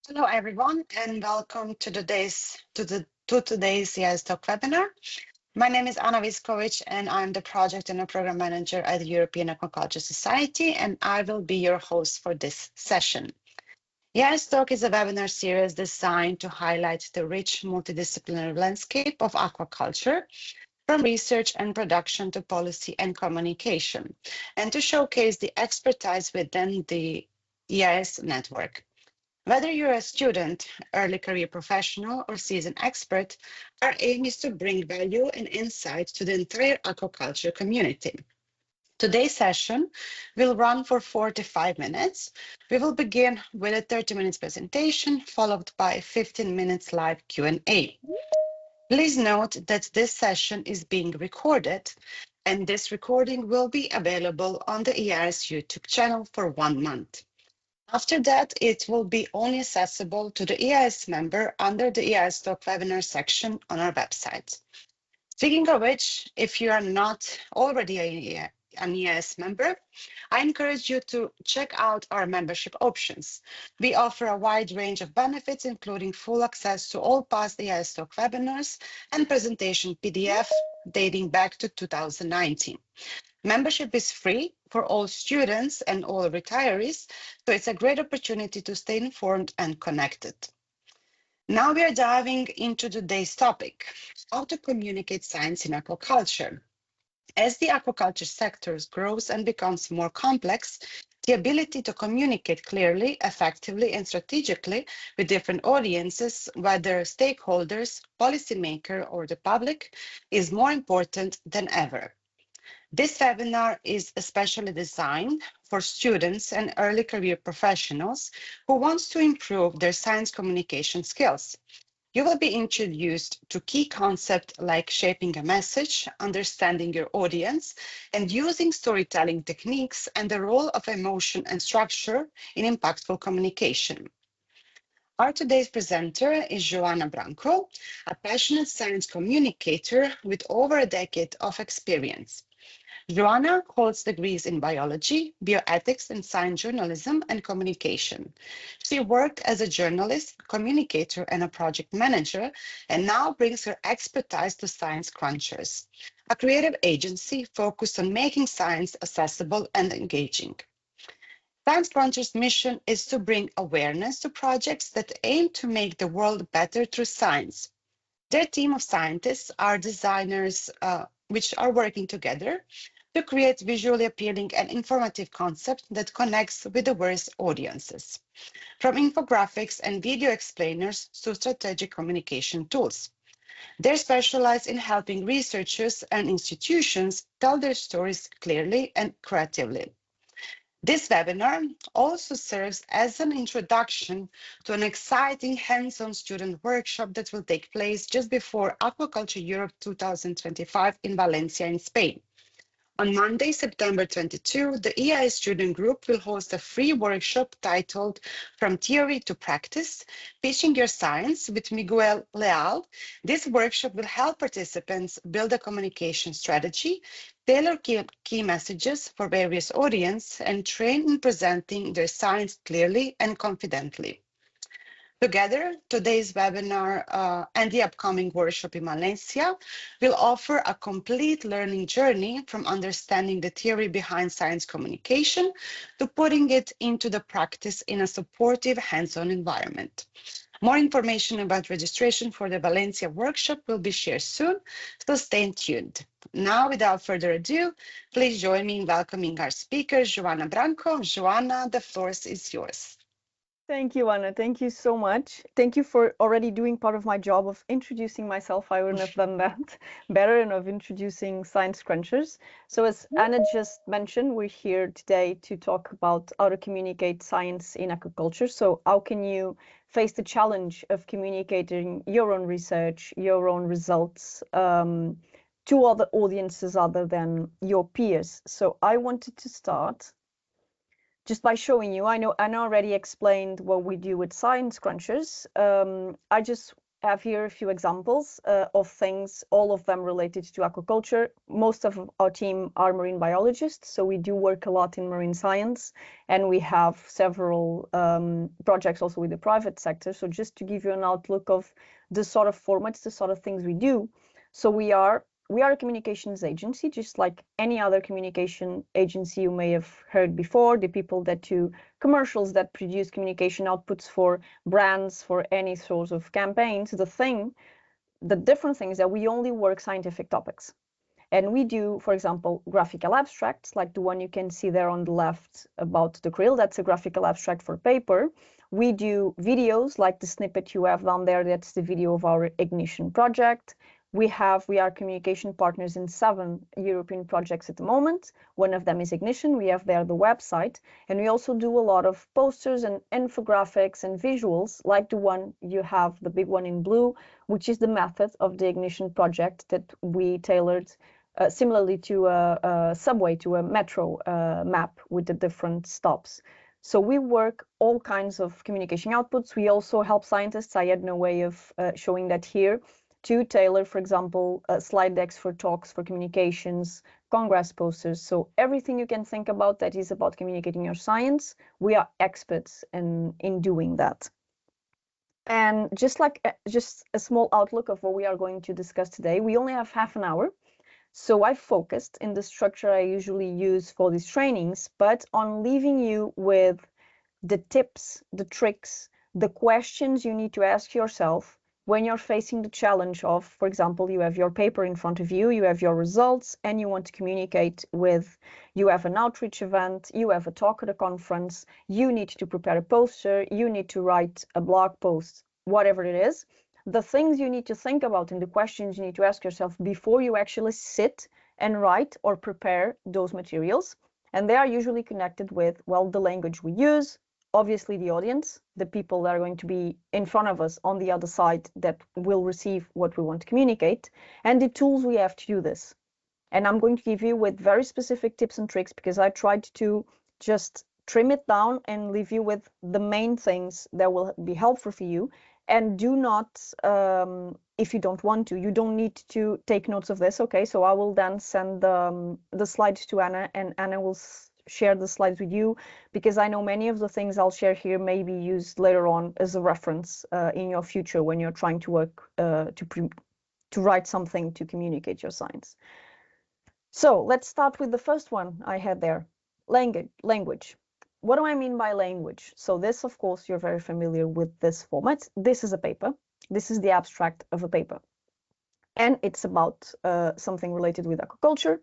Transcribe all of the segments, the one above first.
Hello, everyone, and welcome to today's EAStalk webinar. My name is Anna Viskovic, and I'm the project and program manager at the European Aquaculture Society, and I will be your host for this session. EAStalk is a webinar series designed to highlight the rich multidisciplinary landscape of aquaculture, from research and production to policy and communication, and to showcase the expertise within the EAS network. Whether you're a student, early career professional, or seasoned expert, our aim is to bring value and insight to the entire aquaculture community. Today's session will run for 45 minutes. We will begin with a 30 minutes presentation, followed by 15 minutes live Q&A. Please note that this session is being recorded, and this recording will be available on the EAS YouTube channel for 1 month. After that, it will be only accessible to the EAS member under the EAStalk webinar section on our website. Speaking of which, if you are not already an EAS member, I encourage you to check out our membership options. We offer a wide range of benefits, including full access to all past EAStalk webinars and presentation PDF dating back to 2019. Membership is free for all students and all retirees, so it's a great opportunity to stay informed and connected. Now we are diving into today's topic, how to communicate science in aquaculture. As the aquaculture sector grows and becomes more complex, the ability to communicate clearly, effectively, and strategically with different audiences, whether stakeholders, policymakers, or the public, is more important than ever. This webinar is especially designed for students and early career professionals who want to improve their science communication skills. You will be introduced to key concepts like shaping a message, understanding your audience, and using storytelling techniques and the role of emotion and structure in impactful communication. Our today's presenter is Joana Branco, a passionate science communicator with over a decade of experience. Joana holds degrees in biology, bioethics, and science journalism and communication. She worked as a journalist, communicator, and a project manager, and now brings her expertise to Science Crunchers, a creative agency focused on making science accessible and engaging. Science Crunchers' mission is to bring awareness to projects that aim to make the world better through science. Their team of scientists are designers which are working together to create visually appealing and informative concept that connects with diverse audiences, from infographics and video explainers to strategic communication tools. They specialize in helping researchers and institutions tell their stories clearly and creatively. This webinar also serves as an introduction to an exciting hands-on student workshop that will take place just before Aquaculture Europe 2025 in Valencia in Spain. On Monday, September 22, the EAS student group will host a free workshop titled From Theory to Practice, Pitching Your Science with Miguel Leal. This workshop will help participants build a communication strategy, tailor key messages for various audiences, and train in presenting their science clearly and confidently. Together, today's webinar and the upcoming workshop in Valencia will offer a complete learning journey from understanding the theory behind science communication to putting it into the practice in a supportive hands-on environment. More information about registration for the Valencia workshop will be shared soon, so stay tuned. Now, without further ado, please join me in welcoming our speaker, Joana Branco. Joana, the floor is yours. Thank you, Anna. Thank you so much. Thank you for already doing part of my job of introducing myself. I wouldn't have done that better and of introducing Science Crunchers. So as Anna just mentioned, we're here today to talk about how to communicate science in aquaculture. So how can you face the challenge of communicating your own research, your own results to other audiences other than your peers? So I wanted to start just by showing you. I know Anna already explained what we do with Science Crunchers. I just have here a few examples of things, all of them related to aquaculture. Most of our team are marine biologists, so we do work a lot in marine science, and we have several projects also with the private sector. So just to give you an outlook of the sort of formats, the sort of things we do. So we are a communications agency, just like any other communication agency you may have heard before, the people that do commercials, that produce communication outputs for brands, for any sorts of campaigns. The different thing is that we only work scientific topics. And we do, for example, graphical abstracts, like the one you can see there on the left about the krill. That's a graphical abstract for paper. We do videos, like the snippet you have down there. That's the video of our Ignition project. We are communication partners in 7 European projects at the moment. One of them is Ignition. We have there the website. And we also do a lot of posters and infographics and visuals, like the one you have, the big one in blue, which is the method of the Ignition project that we tailored similarly to a subway, to a metro map with the different stops. So we work all kinds of communication outputs. We also help scientists. I had no way of showing that here, to tailor, for example, slide decks for talks, for communications, congress posters. So everything you can think about that is about communicating your science, we are experts in doing that. And just a small outlook of what we are going to discuss today, we only have half an hour. So I focused in the structure I usually use for these trainings, but on leaving you with the tips, the tricks, the questions you need to ask yourself when you're facing the challenge of, for example, you have your paper in front of you, you have your results, and you want to communicate with, you have an outreach event, you have a talk at a conference, you need to prepare a poster, you need to write a blog post, whatever it is. The things you need to think about and the questions you need to ask yourself before you actually sit and write or prepare those materials. And they are usually connected with, well, the language we use, obviously the audience, the people that are going to be in front of us on the other side that will receive what we want to communicate, and the tools we have to do this. And I'm going to give you with very specific tips and tricks, because I tried to just trim it down and leave you with the main things that will be helpful for you. And do not, if you don't want to, you don't need to take notes of this, okay? So I will then send the slides to Anna, and Anna will share the slides with you, because I know many of the things I'll share here may be used later on as a reference in your future when you're trying to work to write something to communicate your science. So let's start with the first one I had there, language. What do I mean by language? So this, of course, you're very familiar with this format. This is a paper. This is the abstract of a paper. And it's about something related with aquaculture.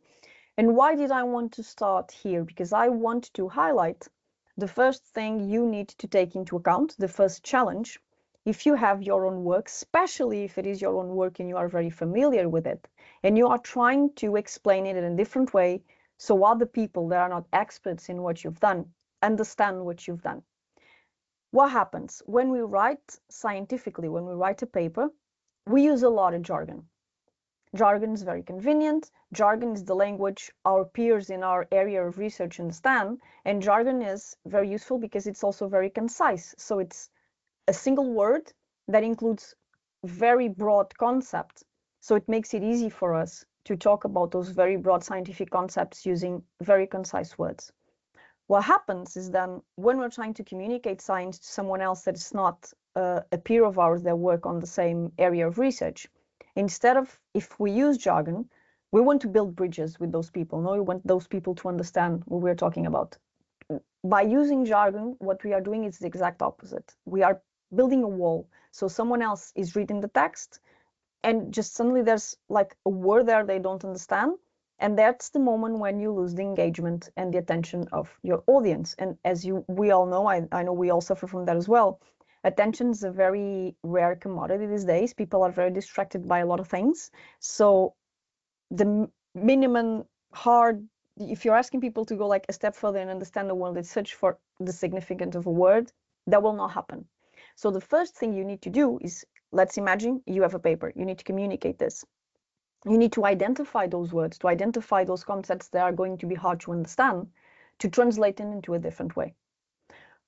And why did I want to start here? Because I want to highlight the first thing you need to take into account, the first challenge, if you have your own work, especially if it is your own work and you are very familiar with it, and you are trying to explain it in a different way, so other people that are not experts in what you've done understand what you've done. What happens when we write scientifically, when we write a paper, we use a lot of jargon. Jargon is very convenient. Jargon is the language our peers in our area of research understand, and jargon is very useful because it's also very concise. So it's a single word that includes very broad concepts. So it makes it easy for us to talk about those very broad scientific concepts using very concise words. What happens is then when we're trying to communicate science to someone else that is not a peer of ours that work on the same area of research, instead of, if we use jargon, we want to build bridges with those people. No, we want those people to understand what we're talking about. By using jargon, what we are doing is the exact opposite. We are building a wall. So someone else is reading the text, and just suddenly there's like a word there they don't understand. And that's the moment when you lose the engagement and the attention of your audience. And as we all know, I know we all suffer from that as well. Attention is a very rare commodity these days. People are very distracted by a lot of things. So the minimum if you're asking people to go like a step further and understand the world and search for the significance of a word, that will not happen. So the first thing you need to do is, let's imagine you have a paper. You need to communicate this. You need to identify those words, to identify those concepts that are going to be hard to understand, to translate them into a different way.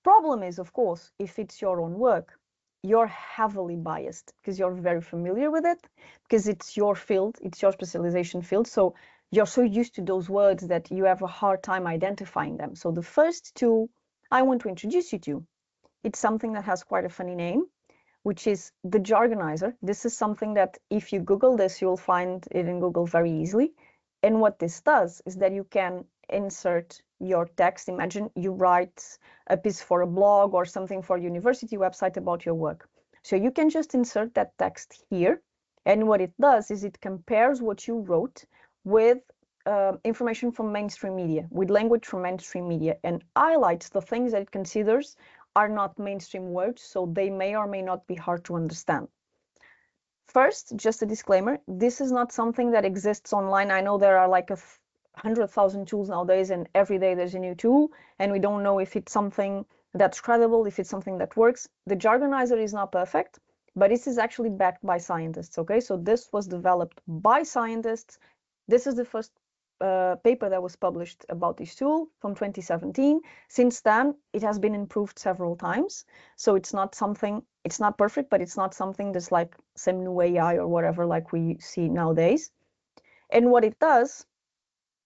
Problem is, of course, if it's your own work, you're heavily biased because you're very familiar with it, because it's your field, it's your specialization field. So you're so used to those words that you have a hard time identifying them. So the first tool I want to introduce you to, it's something that has quite a funny name, which is the jargonizer. This is something that if you Google this, you'll find it in Google very easily. And what this does is that you can insert your text. Imagine you write a piece for a blog or something for a university website about your work. So you can just insert that text here. And what it does is it compares what you wrote with information from mainstream media, with language from mainstream media, and highlights the things that it considers are not mainstream words, so they may or may not be hard to understand. First, just a disclaimer, this is not something that exists online. I know there are like 100,000 tools nowadays, and every day there's a new tool, and we don't know if it's something that's credible, if it's something that works. The jargonizer is not perfect, but this is actually backed by scientists, okay? So this was developed by scientists. This is the first paper that was published about this tool from 2017. Since then, it has been improved several times. So it's not something, it's not perfect, but it's not something that's like some new AI or whatever like we see nowadays. And what it does,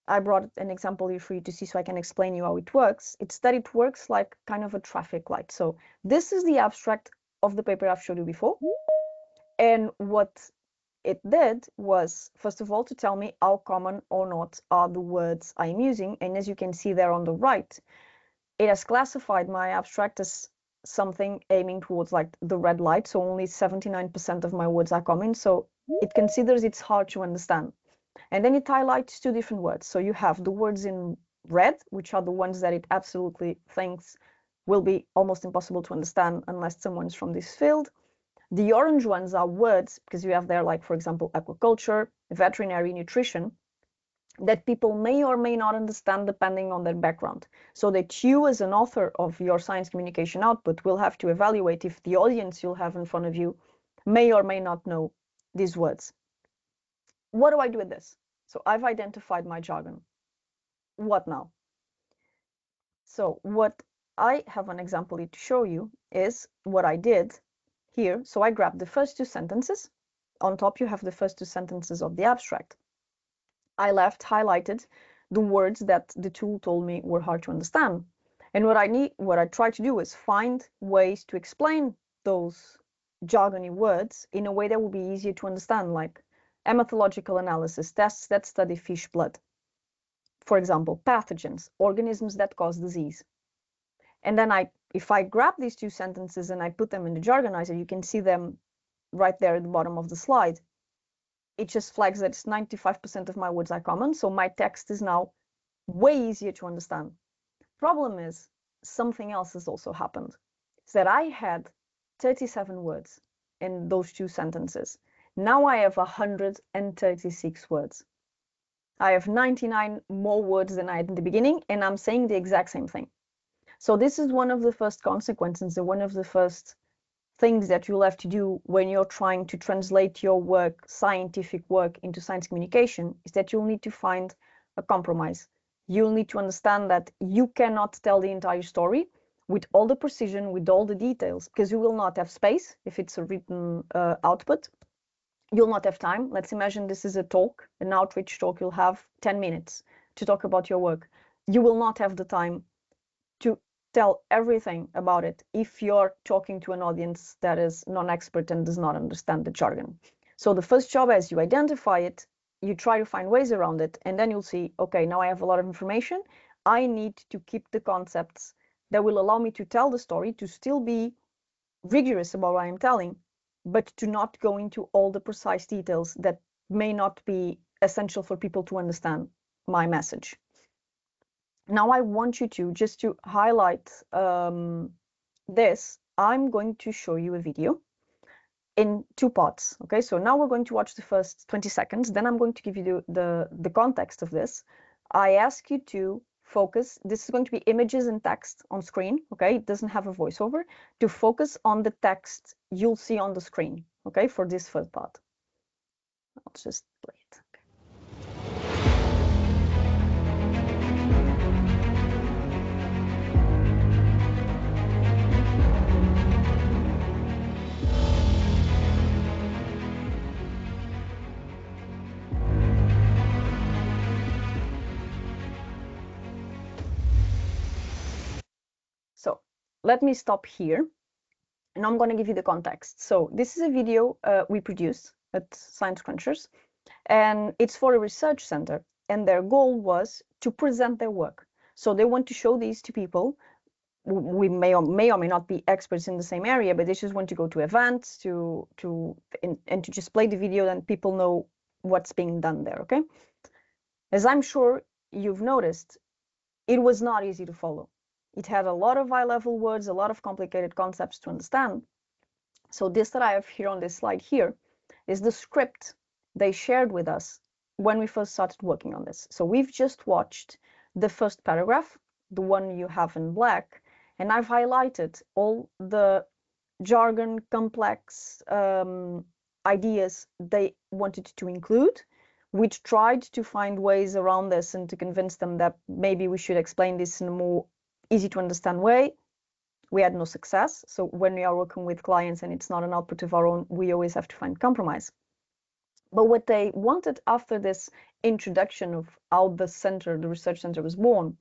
I brought an example here for you to see so I can explain you how it works. It's that it works like kind of a traffic light. So this is the abstract of the paper I've showed you before. And what it did was, first of all, to tell me how common or not are the words I'm using. And as you can see there on the right, it has classified my abstract as something aiming towards like the red light. So only 79% of my words are common. So it considers it's hard to understand. And then it highlights two different words. So you have the words in red, which are the ones that it absolutely thinks will be almost impossible to understand unless someone's from this field. The orange ones are words, because you have there, like, for example, aquaculture, veterinary, nutrition, that people may or may not understand depending on their background. So that you, as an author of your science communication output, will have to evaluate if the audience you'll have in front of you may or may not know these words. What do I do with this? So I've identified my jargon. What now? So what I have an example to show you is what I did here. So I grabbed the first two sentences. On top, you have the first two sentences of the abstract. I left highlighted the words that the tool told me were hard to understand. And what I tried to do is find ways to explain those jargony words in a way that will be easier to understand, like hematological analysis, tests that study fish blood. For example, pathogens, organisms that cause disease. And then if I grab these two sentences and I put them in the jargonizer, you can see them right there at the bottom of the slide. It just flags that it's 95% of my words are common, so my text is now way easier to understand. Problem is, something else has also happened. It's that I had 37 words in those two sentences. Now I have 136 words. I have 99 more words than I had in the beginning, and I'm saying the exact same thing. So this is one of the first consequences and one of the first things that you'll have to do when you're trying to translate your work, scientific work, into science communication, is that you'll need to find a compromise. You'll need to understand that you cannot tell the entire story with all the precision, with all the details, because you will not have space if it's a written output. You'll not have time. Let's imagine this is a talk, an outreach talk. You'll have 10 minutes to talk about your work. You will not have the time to tell everything about it if you're talking to an audience that is non-expert and does not understand the jargon. So the first job, as you identify it, you try to find ways around it, and then you'll see, okay, now I have a lot of information. I need to keep the concepts that will allow me to tell the story, to still be rigorous about what I'm telling, but to not go into all the precise details that may not be essential for people to understand my message. Now I want you to, just to highlight this, I'm going to show you a video in two parts. Okay, so now we're going to watch the first 20 seconds, then I'm going to give you the context of this. I ask you to focus, this is going to be images and text on screen, okay? It doesn't have a voiceover, to focus on the text you'll see on the screen, okay, for this first part. I'll just play it. let me stop here, and I'm going to give you the context. So this is a video we produced at Science Crunchers, and it's for a research center, and their goal was to present their work. So they want to show these to people. We may or may not be experts in the same area, but they just want to go to events and to just play the video, and people know what's being done there, okay? As I'm sure you've noticed, it was not easy to follow. It had a lot of high-level words, a lot of complicated concepts to understand. So this that I have here on this slide here is the script they shared with us when we first started working on this. So we've just watched the first paragraph, the one you have in black, and I've highlighted all the jargon, complex ideas they wanted to include. We tried to find ways around this and to convince them that maybe we should explain this in a more easy to understand way. We had no success. So when we are working with clients and it's not an output of our own, we always have to find compromise. But what they wanted after this introduction of how the center, the research center, was born,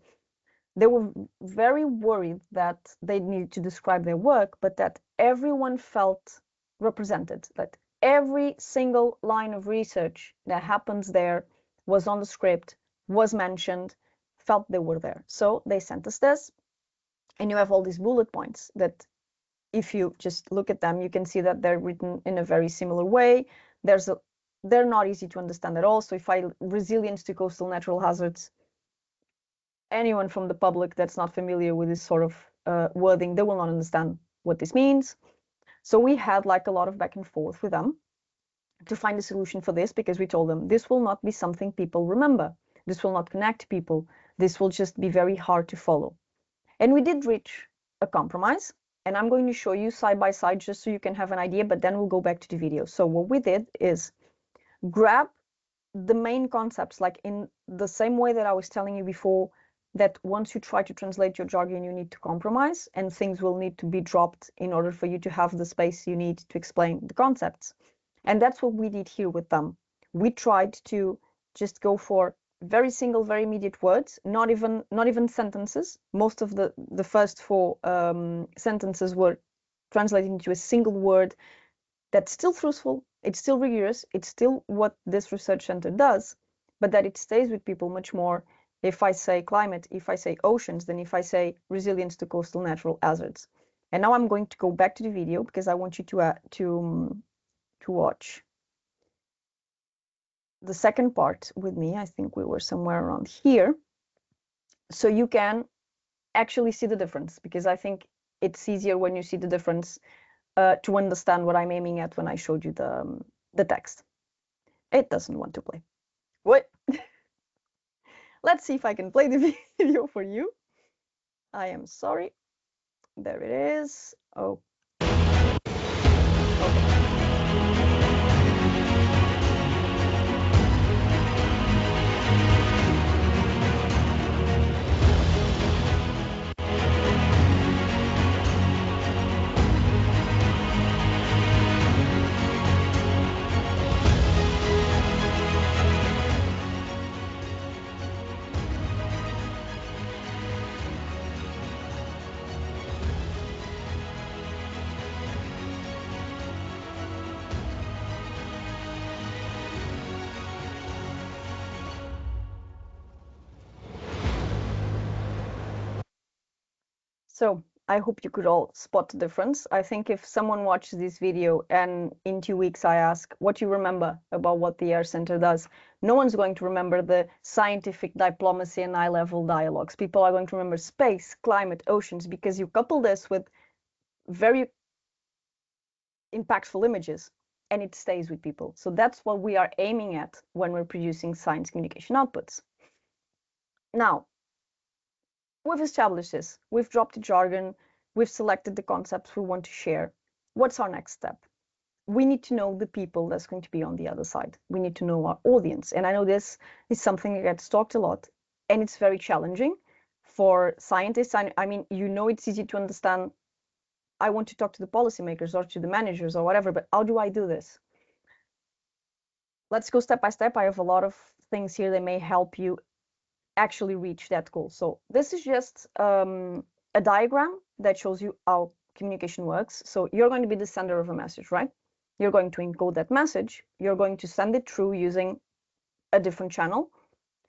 they were very worried that they needed to describe their work, but that everyone felt represented, that every single line of research that happens there was on the script, was mentioned, felt they were there. So they sent us this, and you have all these bullet points that if you just look at them, you can see that they're written in a very similar way. They're not easy to understand at all. So if I resilience to coastal natural hazards, anyone from the public that's not familiar with this sort of wording, they will not understand what this means. So we had like a lot of back and forth with them to find a solution for this, because we told them this will not be something people remember. This will not connect people. This will just be very hard to follow. And we did reach a compromise, and I'm going to show you side by side just so you can have an idea, but then we'll go back to the video. So what we did is grab the main concepts, like in the same way that I was telling you before, that once you try to translate your jargon, you need to compromise, and things will need to be dropped in order for you to have the space you need to explain the concepts. And that's what we did here with them. We tried to just go for very single, very immediate words, not even sentences. Most of the first four sentences were translated into a single word that's still truthful, it's still rigorous, it's still what this research center does, but that it stays with people much more if I say climate, if I say oceans, than if I say resilience to coastal natural hazards. And now I'm going to go back to the video because I want you to watch the second part with me. I think we were somewhere around here. So you can actually see the difference, because I think it's easier when you see the difference to understand what I'm aiming at when I showed you the text. It doesn't want to play. What? Let's see if I can play the video for you. I am sorry. There it is. Oh. Okay. So I hope you could all spot the difference. I think if someone watches this video and in 2 weeks I ask what you remember about what the Air Center does, no one's going to remember the scientific diplomacy and high-level dialogues. People are going to remember space, climate, oceans, because you couple this with very impactful images and it stays with people. So that's what we are aiming at when we're producing science communication outputs. Now, we've established this, we've dropped the jargon, we've selected the concepts we want to share. What's our next step? We need to know the people that's going to be on the other side. We need to know our audience. And I know this is something that gets talked a lot, and it's very challenging for scientists. I mean, you know, it's easy to understand. I want to talk to the policymakers or to the managers or whatever, but how do I do this? Let's go step by step. I have a lot of things here that may help you actually reach that goal. So this is just a diagram that shows you how communication works. So you're going to be the sender of a message, right? You're going to encode that message. You're going to send it through using a different channel.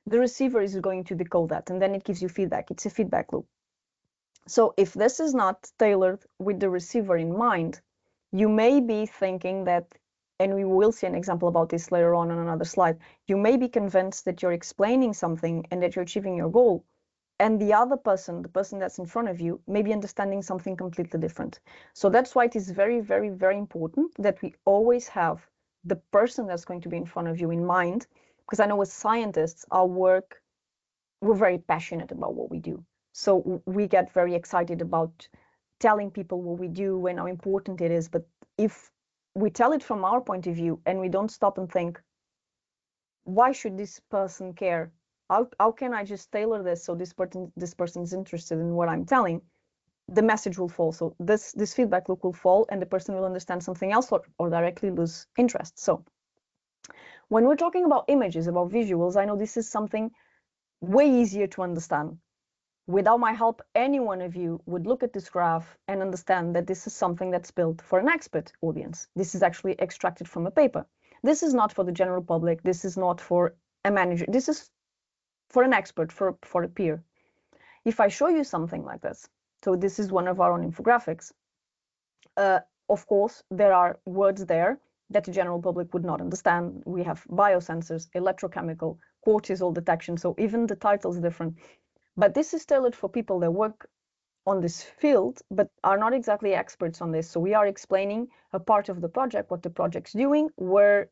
The receiver is going to decode that, and then it gives you feedback. It's a feedback loop. So if this is not tailored with the receiver in mind, you may be thinking that, and we will see an example about this later on another slide, you may be convinced that you're explaining something and that you're achieving your goal, and the other person, the person that's in front of you, may be understanding something completely different. So that's why it is very, very, very important that we always have the person that's going to be in front of you in mind, because I know as scientists, our work, we're very passionate about what we do. So we get very excited about telling people what we do and how important it is. But if we tell it from our point of view and we don't stop and think, why should this person care? How can I just tailor this so this person is interested in what I'm telling? The message will fall. So this feedback loop will fall, and the person will understand something else or directly lose interest. So when we're talking about images, about visuals, I know this is something way easier to understand. Without my help, any one of you would look at this graph and understand that this is something that's built for an expert audience. This is actually extracted from a paper. This is not for the general public. This is not for a manager. This is for an expert, for a peer. If I show you something like this, so this is one of our own infographics, of course, there are words there that the general public would not understand. We have biosensors, electrochemical, cortisol detection, so even the title is different. But this is tailored for people that work on this field, but are not exactly experts on this. So we are explaining a part of the project, what the project's doing. We're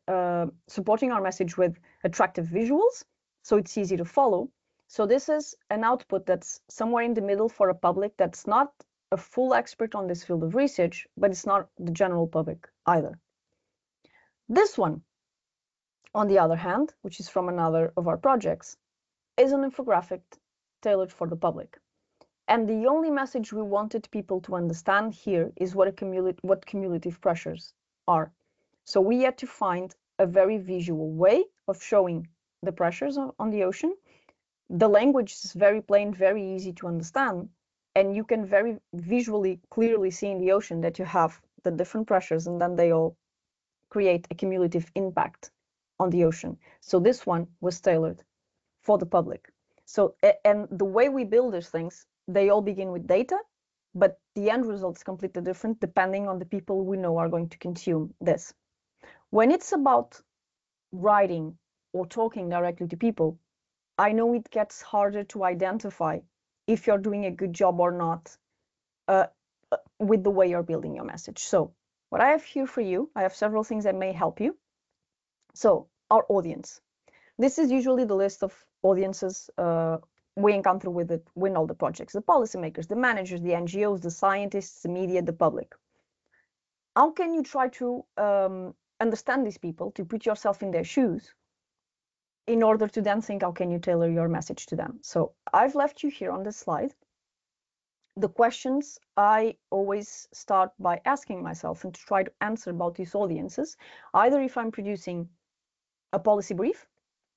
supporting our message with attractive visuals, so it's easy to follow. So this is an output that's somewhere in the middle for a public that's not a full expert on this field of research, but it's not the general public either. This one, on the other hand, which is from another of our projects, is an infographic tailored for the public. And the only message we wanted people to understand here is what cumulative pressures are. So we had to find a very visual way of showing the pressures on the ocean. The language is very plain, very easy to understand, and you can very visually clearly see in the ocean that you have the different pressures, and then they all create a cumulative impact on the ocean. So this one was tailored for the public. So, and the way we build these things, they all begin with data, but the end result is completely different depending on the people we know are going to consume this. When it's about writing or talking directly to people, I know it gets harder to identify if you're doing a good job or not with the way you're building your message. So what I have here for you, I have several things that may help you. So our audience. This is usually the list of audiences we encounter within all the projects, the policymakers, the managers, the NGOs, the scientists, the media, the public. How can you try to understand these people, to put yourself in their shoes, in order to then think, how can you tailor your message to them? So I've left you here on this slide the questions I always start by asking myself and to try to answer about these audiences, either if I'm producing a policy brief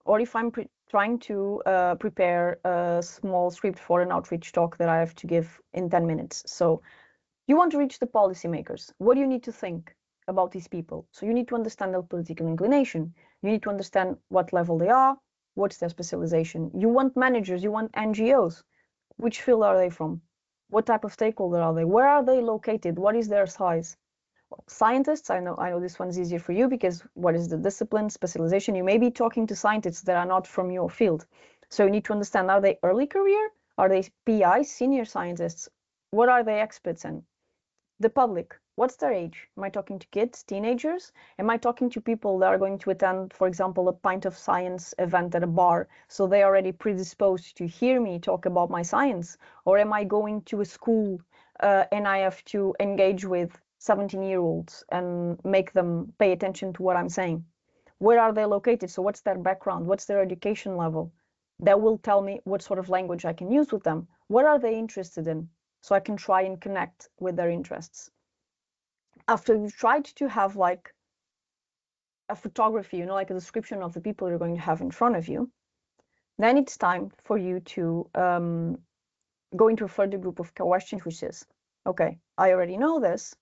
or if I'm trying to prepare a small script for an outreach talk that I have to give in 10 minutes. So you want to reach the policymakers. What do you need to think about these people? So you need to understand their political inclination. You need to understand what level they are, what's their specialization. You want managers, you want NGOs. Which field are they from? What type of stakeholder are they? Where are they located? What is their size? Scientists, I know this one's easier for you because what is the discipline, specialization? You may be talking to scientists that are not from your field. So you need to understand, are they early career? Are they PI, senior scientists? What are they experts in? The public, what's their age? Am I talking to kids, teenagers? Am I talking to people that are going to attend, for example, a pint of science event at a bar, so they're already predisposed to hear me talk about my science? Or am I going to a school and I have to engage with 17-year-olds and make them pay attention to what I'm saying? Where are they located? So what's their background? What's their education level? That will tell me what sort of language I can use with them. What are they interested in? So I can try and connect with their interests. After you've tried to have like a photography, like a description of the people you're going to have in front of you, then it's time for you to go into a further group of questions, which is, Okay, I already know this.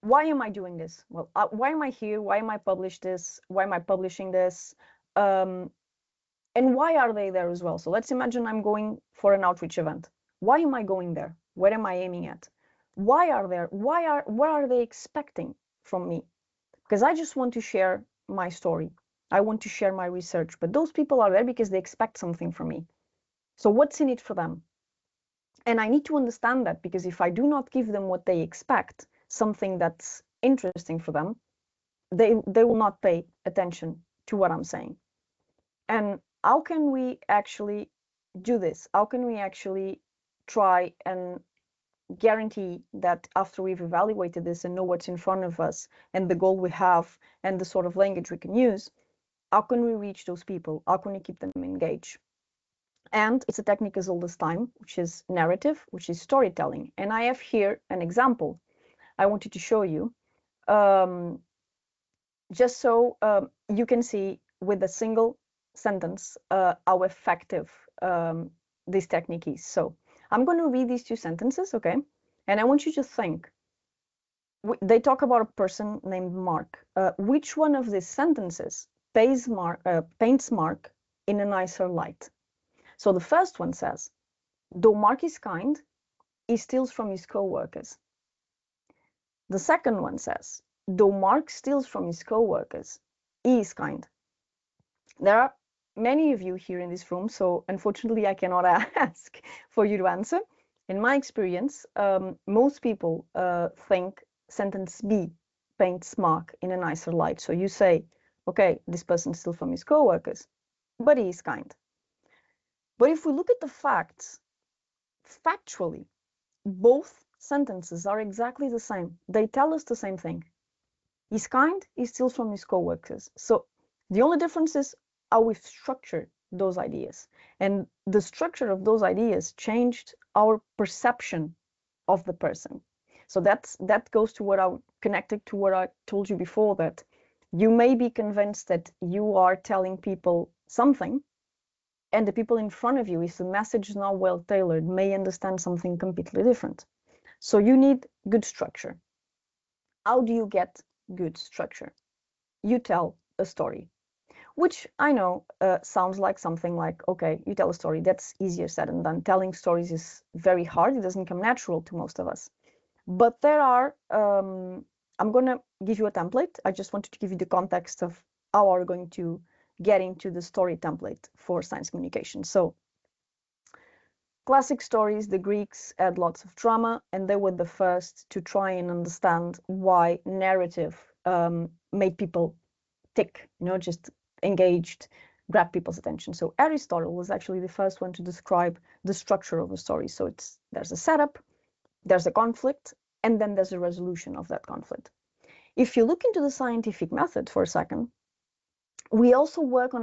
Why am I doing this? Well, why am I here? Why am I publish this? Why am I publishing this? And why are they there as well? So let's imagine I'm going for an outreach event. Why am I going there? What am I aiming at? Why are there? What are they expecting from me? Because I just want to share my story. I want to share my research, but those people are there because they expect something from me. So what's in it for them? And I need to understand that, because if I do not give them what they expect, something that's interesting for them, they will not pay attention to what I'm saying. And how can we actually do this? How can we actually try and guarantee that after we've evaluated this and know what's in front of us and the goal we have and the sort of language we can use, how can we reach those people? How can we keep them engaged? And it's a technique as old as time, which is narrative, which is storytelling. And I have here an example I wanted to show you, just so you can see with a single sentence how effective this technique is. So I'm going to read these two sentences, okay? And I want you to think. They talk about a person named Mark. Which one of these sentences paints Mark in a nicer light? So the first one says, though Mark is kind, he steals from his co-workers. The second one says, though Mark steals from his co-workers, he is kind. There are many of you here in this room, so unfortunately I cannot ask for you to answer. In my experience, most people think sentence B paints Mark in a nicer light. So you say, okay, this person steals from his co-workers, but he is kind. But if we look at the facts, factually, both sentences are exactly the same. They tell us the same thing. He's kind, he steals from his co-workers. So the only difference is how we've structured those ideas. And the structure of those ideas changed our perception of the person. So that goes to what I connected to what I told you before, that you may be convinced that you are telling people something, and the people in front of you, if the message is not well tailored, may understand something completely different. So you need good structure. How do you get good structure? You tell a story, which I know sounds like something like, okay, you tell a story. That's easier said than done. Telling stories is very hard. It doesn't come natural to most of us. But there are, I'm going to give you a template. I just wanted to give you the context of how we're going to get into the story template for science communication. So classic stories, the Greeks had lots of drama, and they were the first to try and understand why narrative made people tick, just engaged, grab people's attention. So Aristotle was actually the first one to describe the structure of a story. So there's a setup, there's a conflict, and then there's a resolution of that conflict. If you look into the scientific method for a second, we also work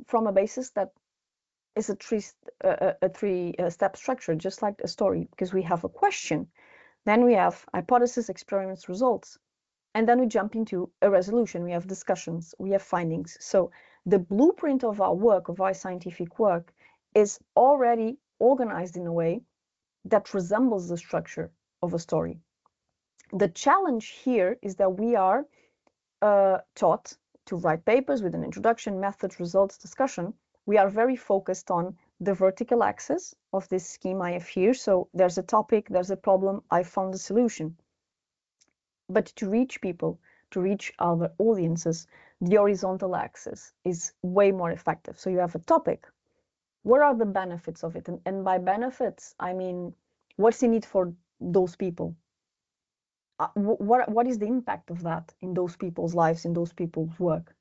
from a basis that is a three-step structure, just like a story, because we have a question, then we have hypothesis, experiments, results, and then we jump into a resolution. We have discussions, we have findings. So the blueprint of our work, of our scientific work, is already organized in a way that resembles the structure of a story. The challenge here is that we are taught to write papers with an introduction, methods, results, discussion. We are very focused on the vertical axis of this scheme I have here. So there's a topic, there's a problem, I found a solution. But to reach people, to reach other audiences, the horizontal axis is way more effective. So you have a topic. What are the benefits of it? And by benefits, I mean, what's in it for those people? What is the impact of that in those people's lives, in those people's work?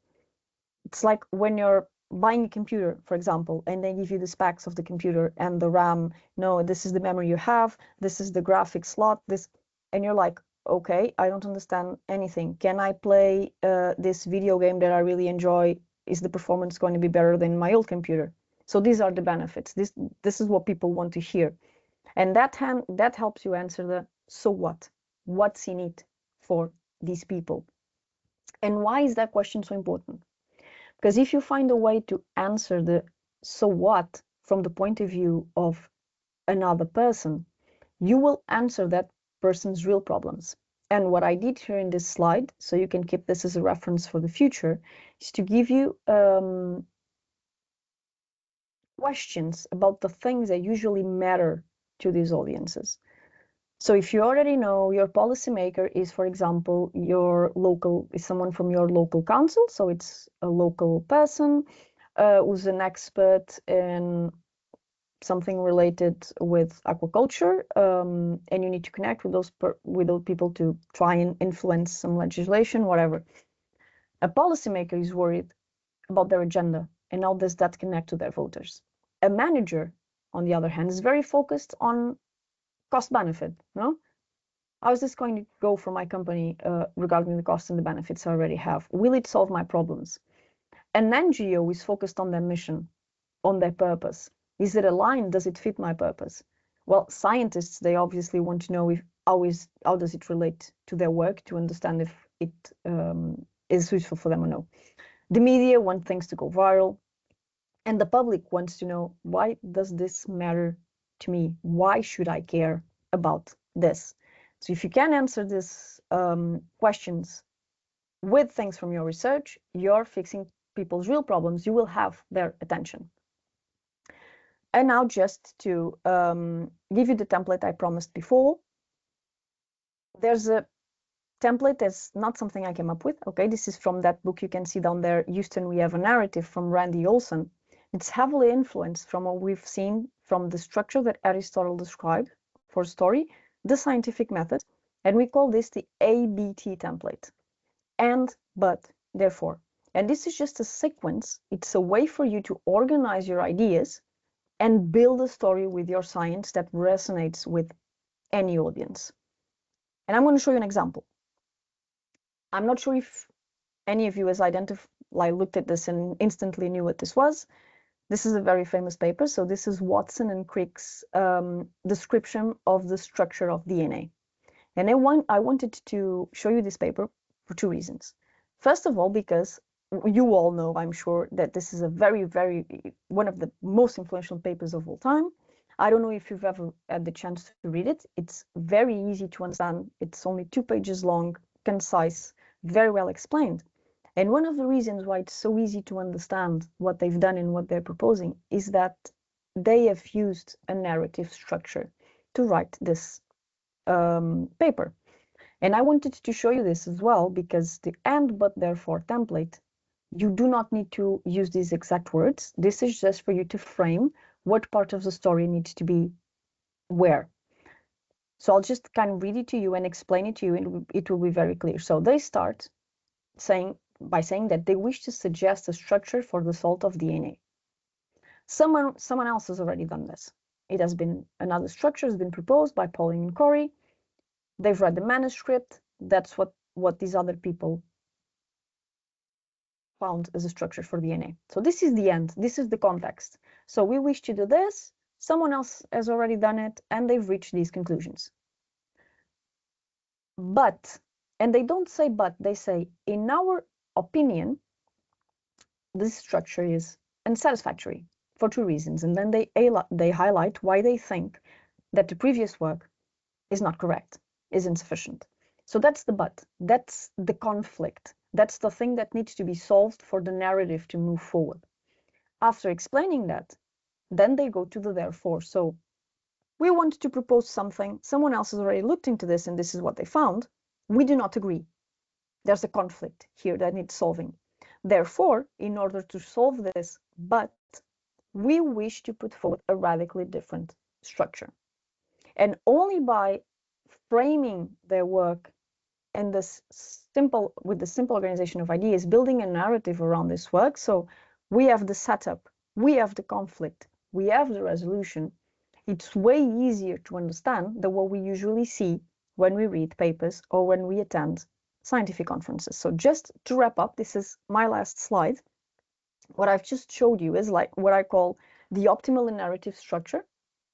It's like when you're buying a computer, for example, and they give you the specs of the computer and the RAM. No, this is the memory you have, this is the graphics slot, this, and you're like, okay, I don't understand anything. Can I play this video game that I really enjoy? Is the performance going to be better than my old computer? So these are the benefits. This is what people want to hear. And that helps you answer the so what? What's in it for these people? And why is that question so important? Because if you find a way to answer the so what from the point of view of another person, you will answer that person's real problems. And what I did here in this slide, so you can keep this as a reference for the future, is to give you questions about the things that usually matter to these audiences. So if you already know your policymaker is, for example, is someone from your local council, so it's a local person who's an expert in something related with aquaculture, and you need to connect with those people to try and influence some legislation, whatever. A policymaker is worried about their agenda and how does that connect to their voters. A manager, on the other hand, is very focused on cost benefit. No, how is this going to go for my company regarding the costs and the benefits I already have? Will it solve my problems? An NGO is focused on their mission, on their purpose. Is it aligned? Does it fit my purpose? Well, scientists, they obviously want to know how does it relate to their work to understand if it is useful for them or no. The media want things to go viral, and the public wants to know, why does this matter to me? Why should I care about this? So if you can answer these questions with things from your research, you're fixing people's real problems. You will have their attention. And now just to give you the template I promised before, there's a template that's not something I came up with. Okay, this is from that book you can see down there, Houston, We Have a Narrative, from Randy Olson. It's heavily influenced from what we've seen from the structure that Aristotle described for story, the scientific method, and we call this the ABT template. And, but, therefore. And this is just a sequence. It's a way for you to organize your ideas and build a story with your science that resonates with any audience. And I'm going to show you an example. I'm not sure if any of you has looked at this and instantly knew what this was. This is a very famous paper. So this is Watson and Crick's description of the structure of DNA. And I wanted to show you this paper for two reasons. First of all, because you all know, I'm sure, that this is a one of the most influential papers of all time. I don't know if you've ever had the chance to read it. It's very easy to understand. It's only 2 pages long, concise, very well explained. And one of the reasons why it's so easy to understand what they've done and what they're proposing is that they have used a narrative structure to write this paper. And I wanted to show you this as well, because the and, but, therefore template, you do not need to use these exact words. This is just for you to frame what part of the story needs to be where. So I'll just kind of read it to you and explain it to you, and it will be very clear. So they start by saying that they wish to suggest a structure for the salt of DNA. Someone else has already done this. Another structure has been proposed by Pauline and Corey. They've read the manuscript. That's what these other people found as a structure for DNA. So this is the end. This is the context. So we wish to do this. Someone else has already done it, and they've reached these conclusions. But, and they don't say but, they say, in our opinion, this structure is unsatisfactory for 2 reasons. And then they highlight why they think that the previous work is not correct, is insufficient. So that's the but. That's the conflict. That's the thing that needs to be solved for the narrative to move forward. After explaining that, then they go to the therefore. So we want to propose something. Someone else has already looked into this, and this is what they found. We do not agree. There's a conflict here that needs solving. Therefore, in order to solve this, but we wish to put forward a radically different structure. And only by framing their work and with the simple organization of ideas, building a narrative around this work. So we have the setup, we have the conflict, we have the resolution. It's way easier to understand than what we usually see when we read papers or when we attend scientific conferences. So just to wrap up, this is my last slide. What I've just showed you is like what I call the optimal narrative structure.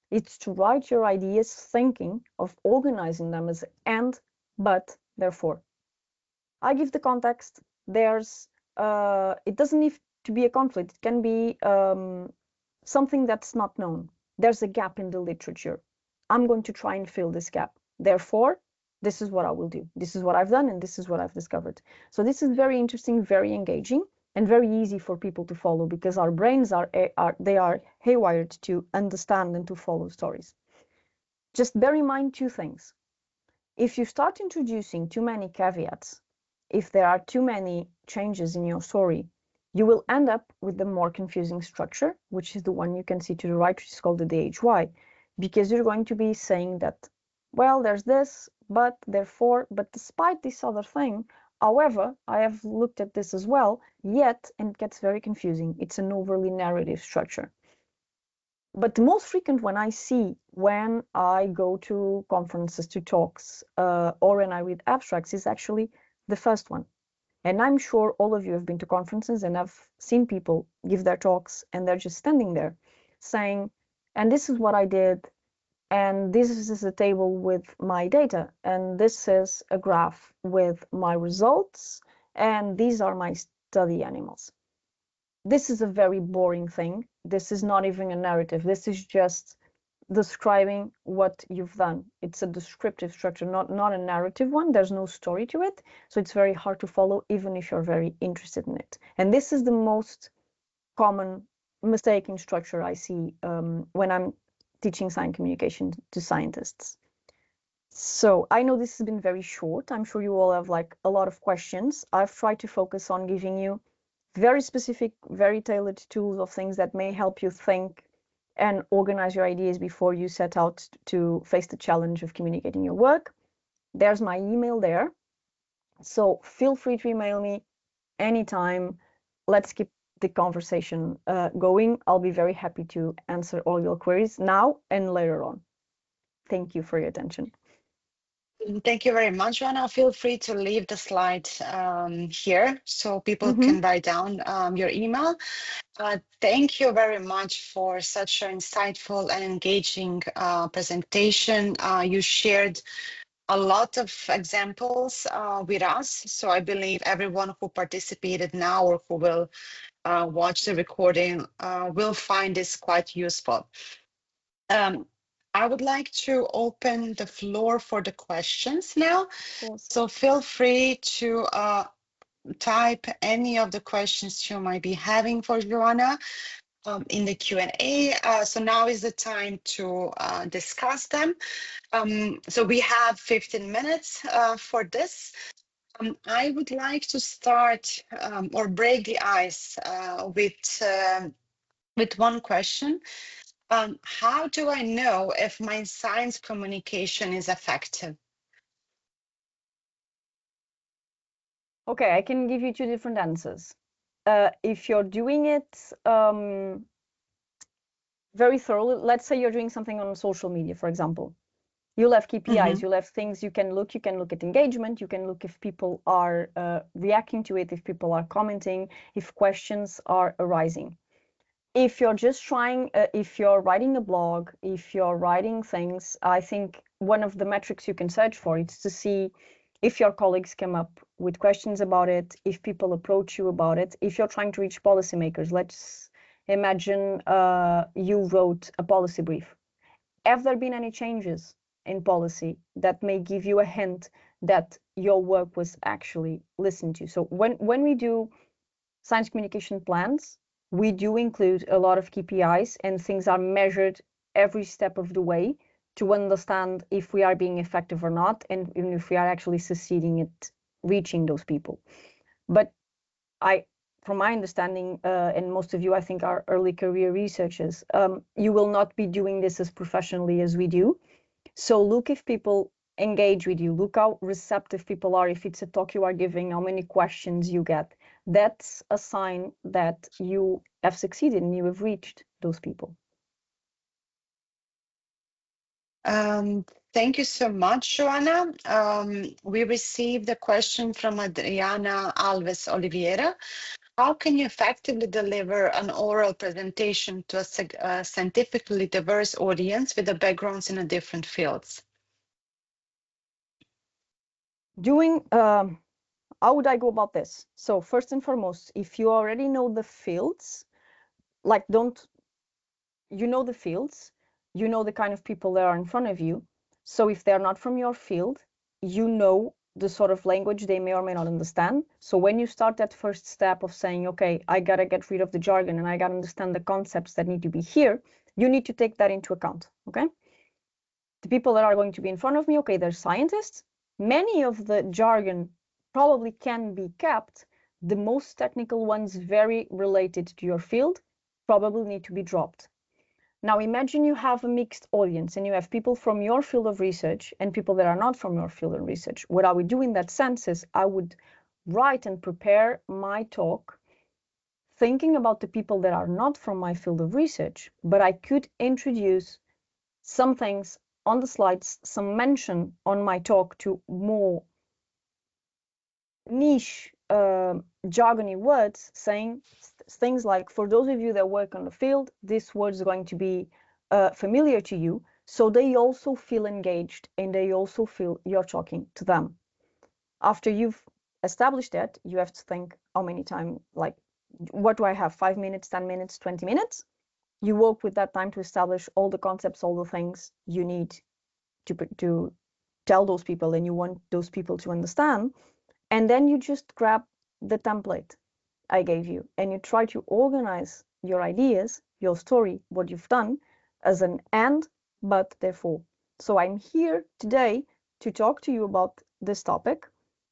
It's to write your ideas thinking of organizing them as and, but, therefore. I give the context. It doesn't need to be a conflict. It can be something that's not known. There's a gap in the literature. I'm going to try and fill this gap. Therefore, this is what I will do. This is what I've done, and this is what I've discovered. So this is very interesting, very engaging, and very easy for people to follow, because our brains are haywired to understand and to follow stories. Just bear in mind two things. If you start introducing too many caveats, if there are too many changes in your story, you will end up with the more confusing structure, which is the one you can see to the right, which is called the DHY, because you're going to be saying that, well, there's this, but therefore, but despite this other thing, however, I have looked at this as well, yet, and it gets very confusing. It's an overly narrative structure. But the most frequent one I see when I go to conferences, to talks, or when I read abstracts is actually the first one. And I'm sure all of you have been to conferences and have seen people give their talks, and they're just standing there saying, and this is what I did, and this is a table with my data, and this is a graph with my results, and these are my study animals. This is a very boring thing. This is not even a narrative. This is just describing what you've done. It's a descriptive structure, not a narrative one. There's no story to it. So it's very hard to follow, even if you're very interested in it. And this is the most common mistaken structure I see when I'm teaching science communication to scientists. So I know this has been very short. I'm sure you all have like a lot of questions. I've tried to focus on giving you very specific, very tailored tools of things that may help you think and organize your ideas before you set out to face the challenge of communicating your work. There's my email there. So feel free to email me anytime. Let's keep the conversation going. I'll be very happy to answer all your queries now and later on. Thank you for your attention. Thank you very much, Joana. Feel free to leave the slide here so people can write down your email. Thank you very much for such an insightful and engaging presentation. You shared a lot of examples with us, so I believe everyone who participated now or who will watch the recording will find this quite useful. I would like to open the floor for the questions now. So feel free to type any of the questions you might be having for Joana in the Q&A. So now is the time to discuss them. So we have 15 minutes for this. I would like to start or break the ice with one question. How do I know if my science communication is effective? Okay, I can give you two different answers. If you're doing it very thoroughly, let's say you're doing something on social media, for example, you'll have KPIs, you'll have things you can look at engagement, you can look if people are reacting to it, if people are commenting, if questions are arising. If you're just trying, if you're writing a blog, if you're writing things, I think one of the metrics you can search for is to see if your colleagues come up with questions about it, if people approach you about it, if you're trying to reach policymakers. Let's imagine you wrote a policy brief. Have there been any changes in policy that may give you a hint that your work was actually listened to? So when we do science communication plans, we do include a lot of KPIs, and things are measured every step of the way to understand if we are being effective or not, and even if we are actually succeeding at reaching those people. But from my understanding, and most of you, I think, are early career researchers, you will not be doing this as professionally as we do. So look if people engage with you, look how receptive people are, if it's a talk you are giving, how many questions you get. That's a sign that you have succeeded and you have reached those people. Thank you so much, Joana. We received a question from Adriana Alves Oliveira. How can you effectively deliver an oral presentation to a scientifically diverse audience with the backgrounds in different fields? How would I go about this? So first and foremost, if you already know the fields, you know the fields, you know the kind of people that are in front of you, So if they're not from your field, you know the sort of language they may or may not understand. So when you start that first step of saying, okay, I gotta get rid of the jargon and I gotta understand the concepts that need to be here, you need to take that into account, okay? The people that are going to be in front of me, okay, they're scientists. Many of the jargon probably can be kept. The most technical ones, very related to your field, probably need to be dropped. Now imagine you have a mixed audience and you have people from your field of research and people that are not from your field of research. What I would do in that sense is I would write and prepare my talk thinking about the people that are not from my field of research, but I could introduce some things on the slides, some mention on my talk to more niche jargony words, saying things like, for those of you that work on the field, this word is going to be familiar to you, so they also feel engaged and they also feel you're talking to them. After you've established that, you have to think how many time, like, what do I have, 5 minutes, 10 minutes, 20 minutes? You work with that time to establish all the concepts, all the things you need to tell those people and you want those people to understand. And then you just grab the template I gave you and you try to organize your ideas, your story, what you've done as an and, but, therefore. So I'm here today to talk to you about this topic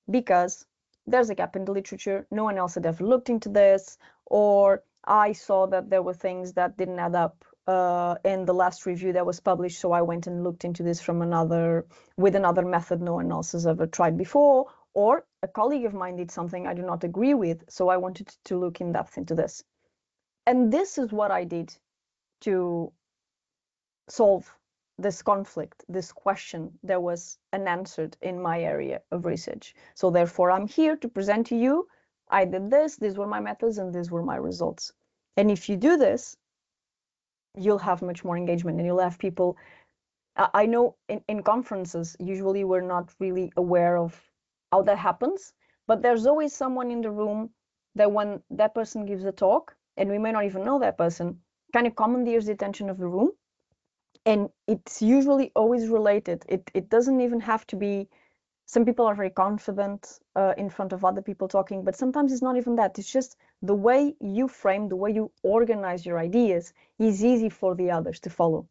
because there's a gap in the literature. No one else had ever looked into this, or I saw that there were things that didn't add up in the last review that was published, so I went and looked into this with another method no one else has ever tried before, or a colleague of mine did something I do not agree with, so I wanted to look in depth into this. And this is what I did to solve this conflict, this question that was unanswered in my area of research. So therefore, I'm here to present to you, I did this, these were my methods, and these were my results. And if you do this, you'll have much more engagement and you'll have people. I know in conferences, usually we're not really aware of how that happens, but there's always someone in the room that when that person gives a talk, and we may not even know that person, kind of commandeers the attention of the room. And it's usually always related. It doesn't even have to be, some people are very confident in front of other people talking, but sometimes it's not even that. It's just the way you frame, the way you organize your ideas is easy for the others to follow.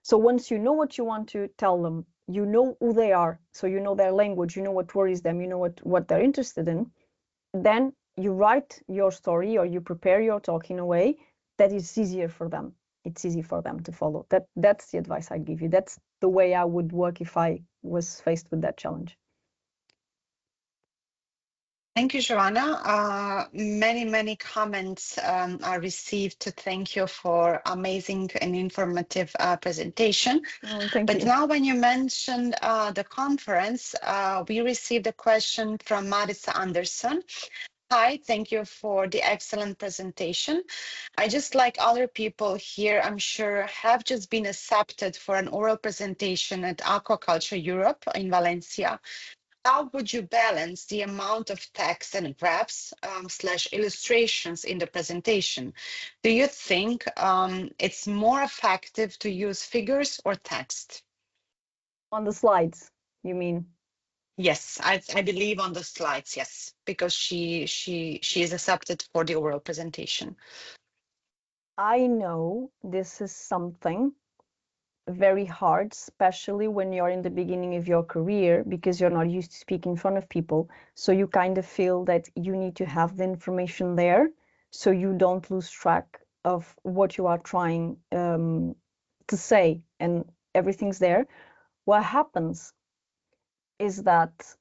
So once you know what you want to tell them, you know who they are, so you know their language, you know what worries them, you know what they're interested in, then you write your story or you prepare your talk in a way that is easier for them. It's easy for them to follow. That's the advice I give you. That's the way I would work if I was faced with that challenge. Thank you, Joana. Many comments are received to thank you for amazing and informative presentation. Thank you. Now when you mentioned the conference, we received a question from Marissa Anderson. Hi, thank you for the excellent presentation. I just, like other people here, I'm sure, have just been accepted for an oral presentation at Aquaculture Europe in Valencia. How would you balance the amount of text and graphs / illustrations in the presentation? Do you think it's more effective to use figures or text? On the slides, you mean? Yes, I believe on the slides, yes, because she is accepted for the oral presentation. I know this is something very hard, especially when you're in the beginning of your career, because you're not used to speaking in front of people. So you kind of feel that you need to have the information there so you don't lose track of what you are trying to say, and everything's there. What happens is that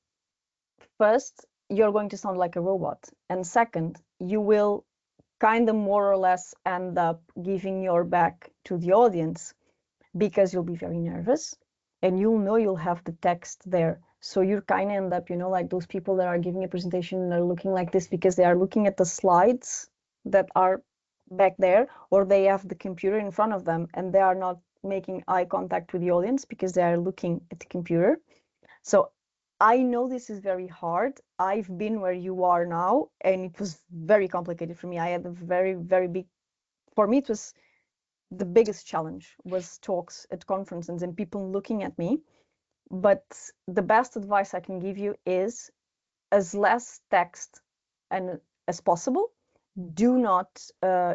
first, you're going to sound like a robot, and second, you will kind of more or less end up giving your back to the audience because you'll be very nervous and you'll know you'll have the text there. So you kind of end up, like those people that are giving a presentation and they're looking like this because they are looking at the slides that are back there, or they have the computer in front of them and they are not making eye contact with the audience because they are looking at the computer. So I know this is very hard. I've been where you are now, and it was very complicated for me. I had a very, very big, for me, it was the biggest challenge was talks at conferences and people looking at me. but the best advice I can give you is as less text and as possible. Do not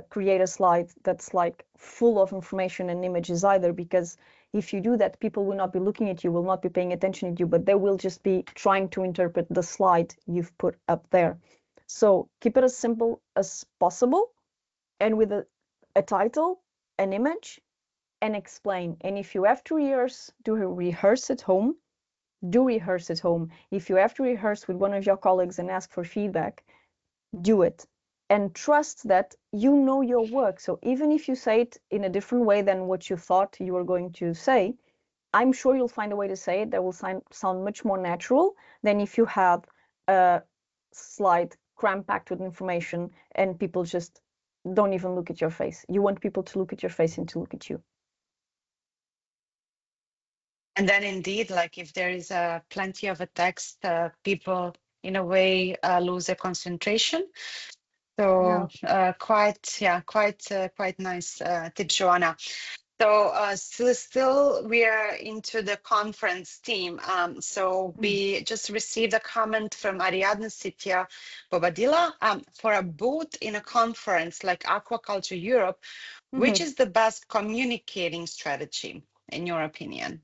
create a slide that's like full of information and images either, because if you do that, people will not be looking at you, will not be paying attention to you, but they will just be trying to interpret the slide you've put up there. So keep it as simple as possible, and with a title, an image, and explain. And if you have to rehearse, do rehearse at home. Do rehearse at home. If you have to rehearse with one of your colleagues and ask for feedback, do it. And trust that you know your work. So even if you say it in a different way than what you thought you were going to say, I'm sure you'll find a way to say it that will sound much more natural than if you have a slide cram-packed with information and people just don't even look at your face. You want people to look at your face and to look at you. And then indeed, like if there is plenty of a text, people in a way lose their concentration. So quite nice tip, Joanna. So still we are into the conference team. So we just received a comment from Ariadne Sitya Bobadilla for a booth in a conference like Aquaculture Europe. Which is the best communicating strategy, in your opinion?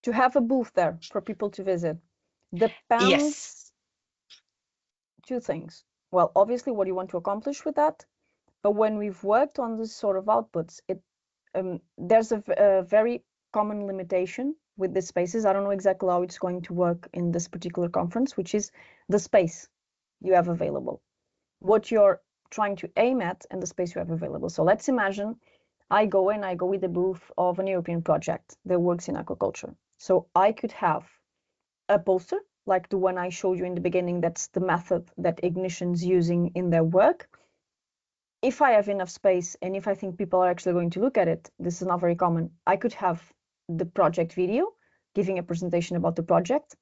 To have a booth there for people to visit depends. Yes. Two things. Well, obviously what you want to accomplish with that, but when we've worked on this sort of outputs, there's a very common limitation with the spaces. I don't know exactly how it's going to work in this particular conference, which is the space you have available, what you're trying to aim at, and the space you have available. So let's imagine I go with the booth of an European project that works in aquaculture. So I could have a poster like the one I showed you in the beginning. That's the method that Ignition's using in their work. If I have enough space and if I think people are actually going to look at it, this is not very common, I could have the project video giving a presentation about the project.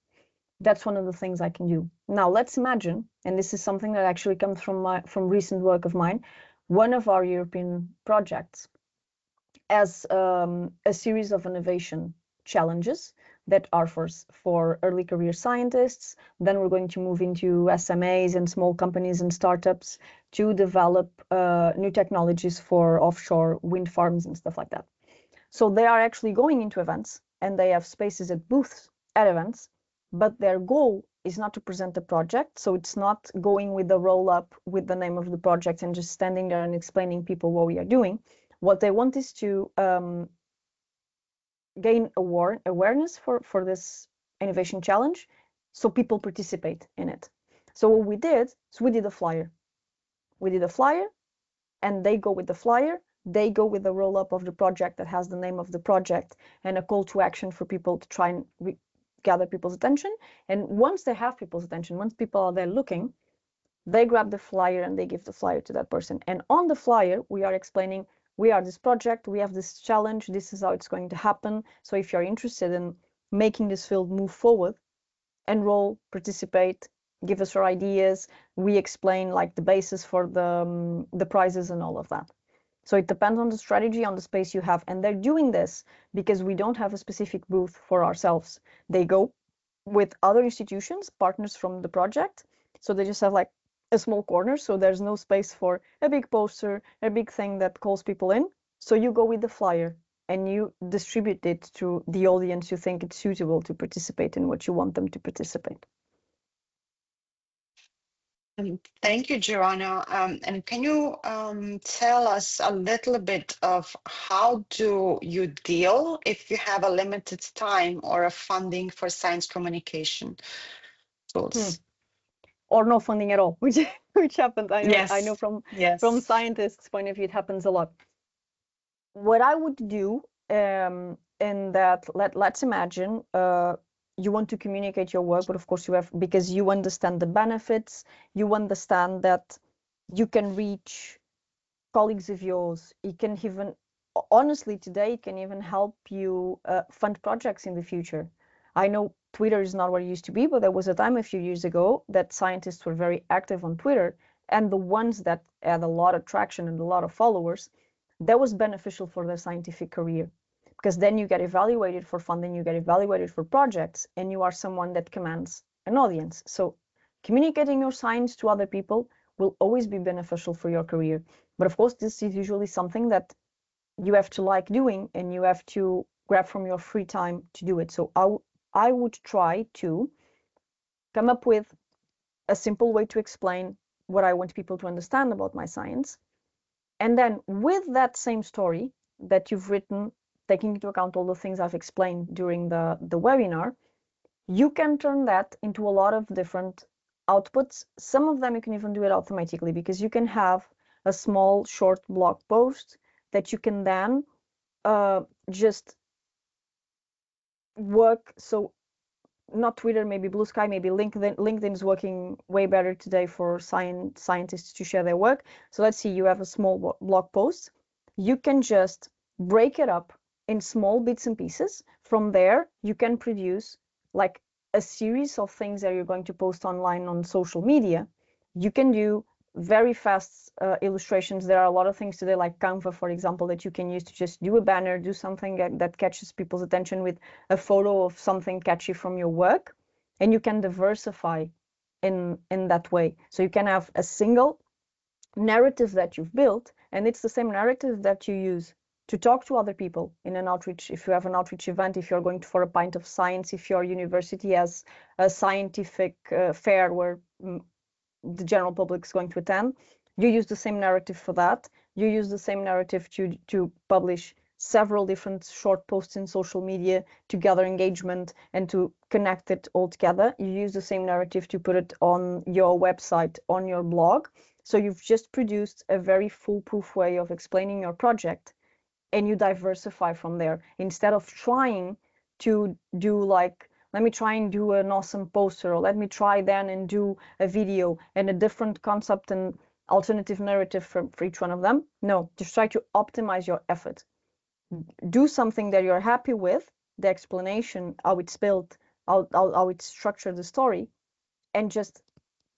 That's one of the things I can do. Now let's imagine, and this is something that actually comes from recent work of mine, one of our European projects as a series of innovation challenges that are for early career scientists. Then we're going to move into SMAs and small companies and startups to develop new technologies for offshore wind farms and stuff like that. So they are actually going into events and they have spaces at booths at events, but their goal is not to present the project. So it's not going with the roll up with the name of the project and just standing there and explaining people what we are doing. What they want is to gain awareness for this innovation challenge, so people participate in it. So what we did is we did a flyer. We did a flyer, and they go with the flyer. They go with the roll-up of the project that has the name of the project and a call to action for people to try and gather people's attention. And once they have people's attention, once people are there looking, they grab the flyer and they give the flyer to that person. And on the flyer, we are explaining, we are this project, we have this challenge, this is how it's going to happen. So if you're interested in making this field move forward, enroll, participate, give us your ideas. We explain like the basis for the prizes and all of that. So it depends on the strategy, on the space you have. And they're doing this because we don't have a specific booth for ourselves. They go with other institutions, partners from the project. So they just have like a small corner. So there's no space for a big poster, a big thing that calls people in. So you go with the flyer and you distribute it to the audience you think it's suitable to participate in what you want them to participate. Thank you, Joanna. And can you tell us a little bit of how do you deal if you have a limited time or a funding for science communication tools? Or no funding at all, which happens. I know from scientists' point of view, it happens a lot. What I would do in that, let's imagine you want to communicate your work, but of course you have, because you understand the benefits, you understand that you can reach colleagues of yours. It can even, honestly, today it can even help you fund projects in the future. I know Twitter is not what it used to be, but there was a time a few years ago that scientists were very active on Twitter, and the ones that had a lot of traction and a lot of followers, that was beneficial for their scientific career, because then you get evaluated for funding, you get evaluated for projects, and you are someone that commands an audience. So communicating your science to other people will always be beneficial for your career. But of course, this is usually something that you have to like doing, and you have to grab from your free time to do it. So I would try to come up with a simple way to explain what I want people to understand about my science. And then with that same story that you've written, taking into account all the things I've explained during the webinar, you can turn that into a lot of different outputs. Some of them you can even do it automatically, because you can have a small short blog post that you can then just work. So not Twitter, maybe Blue Sky, maybe LinkedIn. LinkedIn is working way better today for scientists to share their work. So let's see, you have a small blog post. You can just break it up in small bits and pieces. From there, you can produce like a series of things that you're going to post online on social media. You can do very fast illustrations. There are a lot of things today, like Canva, for example, that you can use to just do a banner, do something that catches people's attention with a photo of something catchy from your work, and you can diversify in that way. So you can have a single narrative that you've built, and it's the same narrative that you use to talk to other people in an outreach. If you have an outreach event, if you're going for a pint of science, if your university has a scientific fair where the general public is going to attend, you use the same narrative for that. You use the same narrative to publish several different short posts in social media to gather engagement and to connect it all together. You use the same narrative to put it on your website, on your blog. So you've just produced a very foolproof way of explaining your project, and you diversify from there, instead of trying to do like, let me try and do an awesome poster, or let me try then and do a video and a different concept and alternative narrative for each one of them. No, just try to optimize your effort. Do something that you're happy with, the explanation, how it's built, how it's structured, the story, and just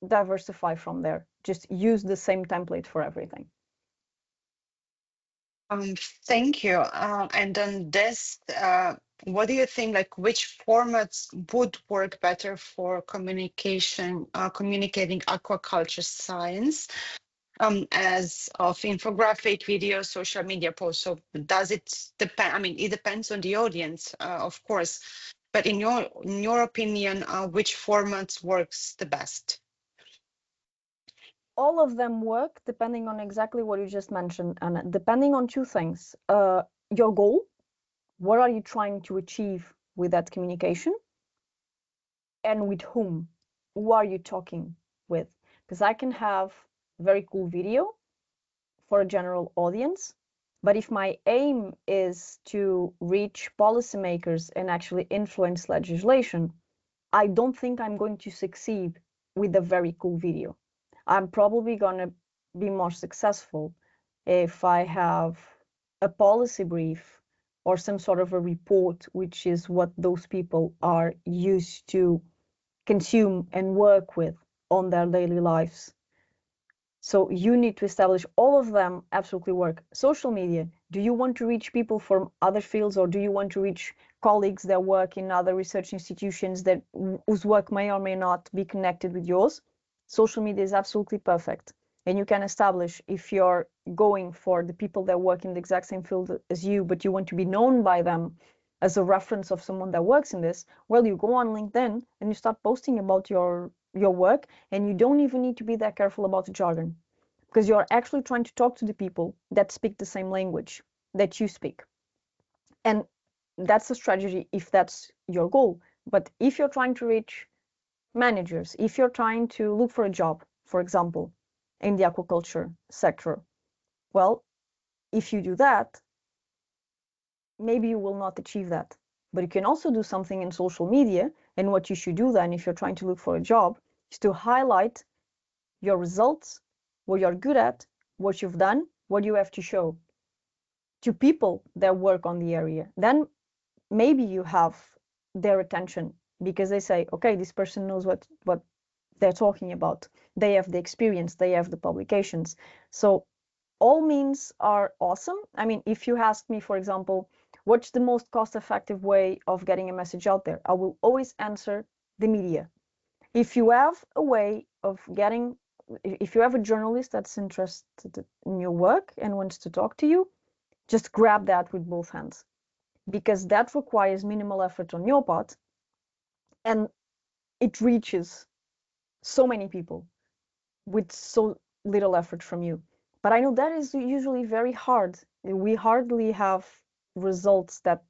diversify from there. Just use the same template for everything. Thank you. And on this, what do you think, like which formats would work better for communicating aquaculture science, as of infographic, video, social media posts? So does it depend? I mean, it depends on the audience, of course, but in your opinion, which formats works the best? All of them work depending on exactly what you just mentioned, and depending on two things. Your goal, what are you trying to achieve with that communication? And with whom? Who are you talking with? Because I can have very cool video for a general audience, but if my aim is to reach policymakers and actually influence legislation, I don't think I'm going to succeed with a very cool video. I'm probably going to be more successful if I have a policy brief or some sort of a report, which is what those people are used to consume and work with on their daily lives. So you need to establish all of them absolutely work. Social media, do you want to reach people from other fields, or do you want to reach colleagues that work in other research institutions that whose work may or may not be connected with yours? Social media is absolutely perfect. And you can establish, if you're going for the people that work in the exact same field as you, but you want to be known by them as a reference of someone that works in this, well, you go on LinkedIn and you start posting about your work, and you don't even need to be that careful about the jargon, because you're actually trying to talk to the people that speak the same language that you speak. And that's a strategy if that's your goal. But if you're trying to reach managers, if you're trying to look for a job, for example, in the aquaculture sector, well, if you do that, maybe you will not achieve that. But you can also do something in social media. And what you should do then, if you're trying to look for a job, is to highlight your results, what you're good at, what you've done, what you have to show to people that work on the area. Then maybe you have their attention, because they say, okay, this person knows what they're talking about. They have the experience, they have the publications. So all means are awesome. I mean, if you ask me, for example, What's the most cost-effective way of getting a message out there? I will always answer the media. If you have a way of getting, if you have a journalist that's interested in your work and wants to talk to you, just grab that with both hands, because that requires minimal effort on your part, and it reaches so many people with so little effort from you. But I know that is usually very hard. We hardly have results that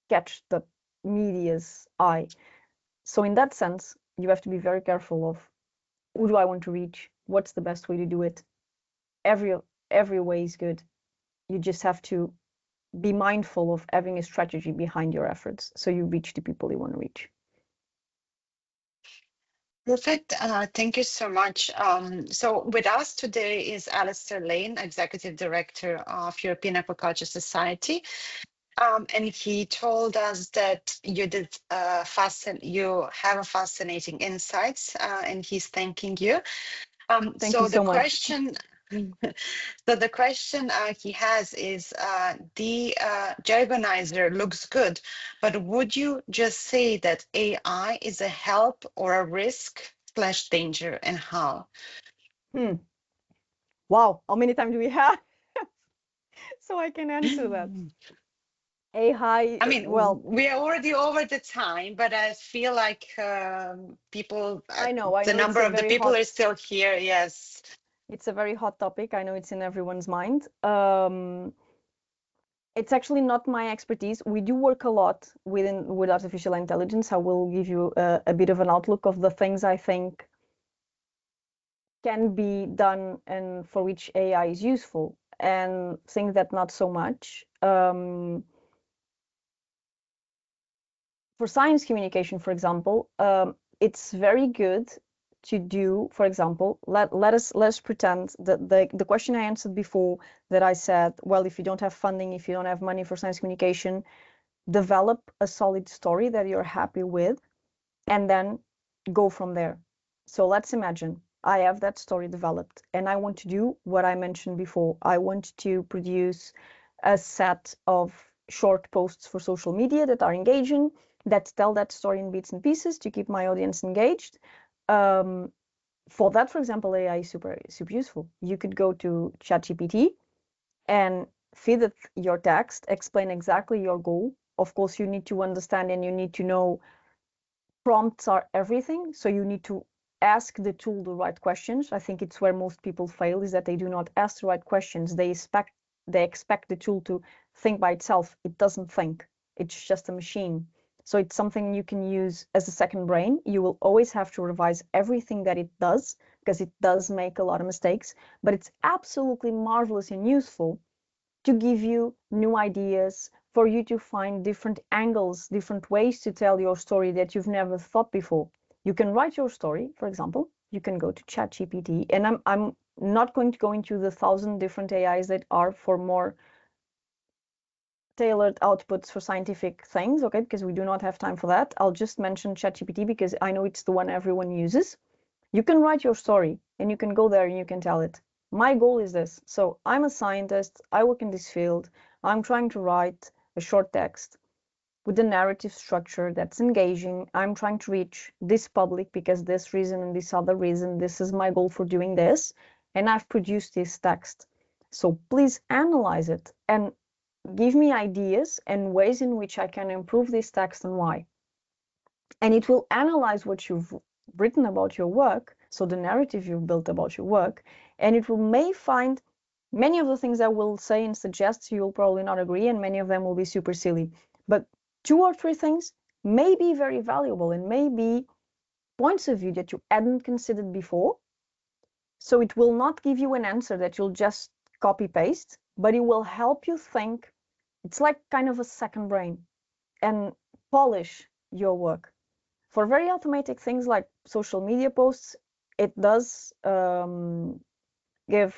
catch the media's eye. So in that sense, you have to be very careful of who do I want to reach? What's the best way to do it? Every way is good. You just have to be mindful of having a strategy behind your efforts so you reach the people you want to reach. Perfect. Thank you so much. So with us today is Alistair Lane, Executive Director of European Aquaculture Society. And he told us that you have a fascinating insights, and he's thanking you. Thank you so much. So the question he has is, the jargonizer looks good, but would you just say that AI is a help or a risk/danger, and how? Wow, how many time do we have? So I can answer that. AI, I mean, well, we are already over the time, but I feel like people, I know the it's number a of the very people hot, are still here. Yes. it's a very hot topic. I know it's in everyone's mind. It's actually not my expertise. We do work a lot with artificial intelligence. I will give you a bit of an outlook of the things I think can be done and for which AI is useful, and things that not so much. For science communication, for example, it's very good to do, for example, let's pretend that the question I answered before, that I said, well, if you don't have funding, if you don't have money for science communication, develop a solid story that you're happy with, and then go from there. So let's imagine I have that story developed and I want to do what I mentioned before. I want to produce a set of short posts for social media that are engaging, that tell that story in bits and pieces to keep my audience engaged. For that, for example, AI is super useful. You could go to ChatGPT and feed it your text, explain exactly your goal. Of course, you need to understand and you need to know prompts are everything. So you need to ask the tool the right questions. I think it's where most people fail, is that they do not ask the right questions. They expect the tool to think by itself. It doesn't think. It's just a machine. So it's something you can use as a second brain. You will always have to revise everything that it does, because it does make a lot of mistakes, but it's absolutely marvelous and useful to give you new ideas, for you to find different angles, different ways to tell your story that you've never thought before. You can write your story, for example, you can go to ChatGPT, and I'm not going to go into the 1,000 different AIs that are for more tailored outputs for scientific things, okay, because we do not have time for that. I'll just mention ChatGPT because I know it's the one everyone uses. You can write your story and you can go there and you can tell it. My goal is this. So I'm a scientist, I work in this field, I'm trying to write a short text with a narrative structure that's engaging. I'm trying to reach this public because this reason and this other reason, this is my goal for doing this, and I've produced this text. So please analyze it and give me ideas and ways in which I can improve this text and why. And it will analyze what you've written about your work, so the narrative you've built about your work, and it will may find many of the things I will say and suggest you'll probably not agree, and many of them will be super silly. But 2 or 3 things may be very valuable and may be points of view that you hadn't considered before. So it will not give you an answer that you'll just copy paste, but it will help you think. It's like kind of a second brain, and polish your work. For very automatic things like social media posts, it does give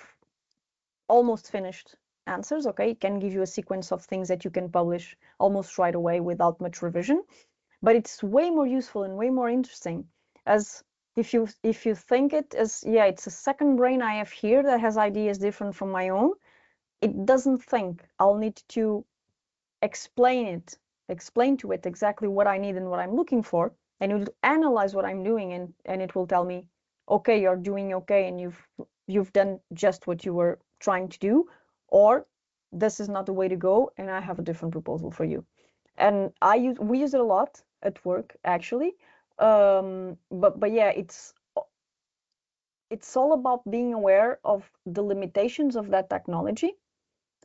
almost finished answers, okay? It can give you a sequence of things that you can publish almost right away without much revision, but it's way more useful and way more interesting, as if you think it as, yeah, it's a second brain I have here that has ideas different from my own. It doesn't think. I'll need to explain to it exactly what I need and what I'm looking for, and it will analyze what I'm doing, and it will tell me, okay, you're doing okay, and you've done just what you were trying to do, or this is not the way to go, and I have a different proposal for you. And we use it a lot at work, actually. But yeah, it's all about being aware of the limitations of that technology,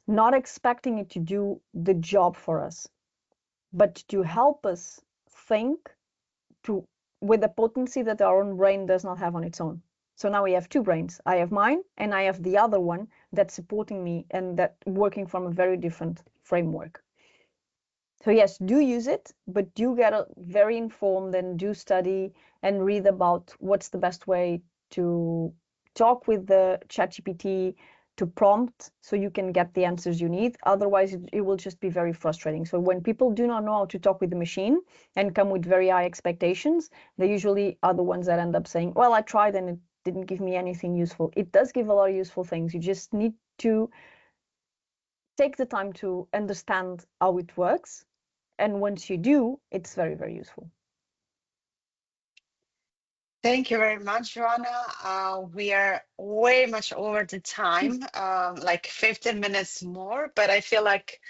not expecting it to do the job for us, but to help us think with the potency that our own brain does not have on its own. So now we have two brains. I have mine, and I have the other one that's supporting me and that working from a very different framework. So yes, do use it, but do get very informed and do study and read about what's the best way to talk with the ChatGPT, to prompt so you can get the answers you need. Otherwise, it will just be very frustrating. So when people do not know how to talk with the machine and come with very high expectations, they usually are the ones that end up saying, well, I tried and it didn't give me anything useful. It does give a lot of useful things. You just need to take the time to understand how it works. And once you do, it's very, very useful. Thank you very much, Joanna. We are way much over the time, like 15 minutes more, but I feel like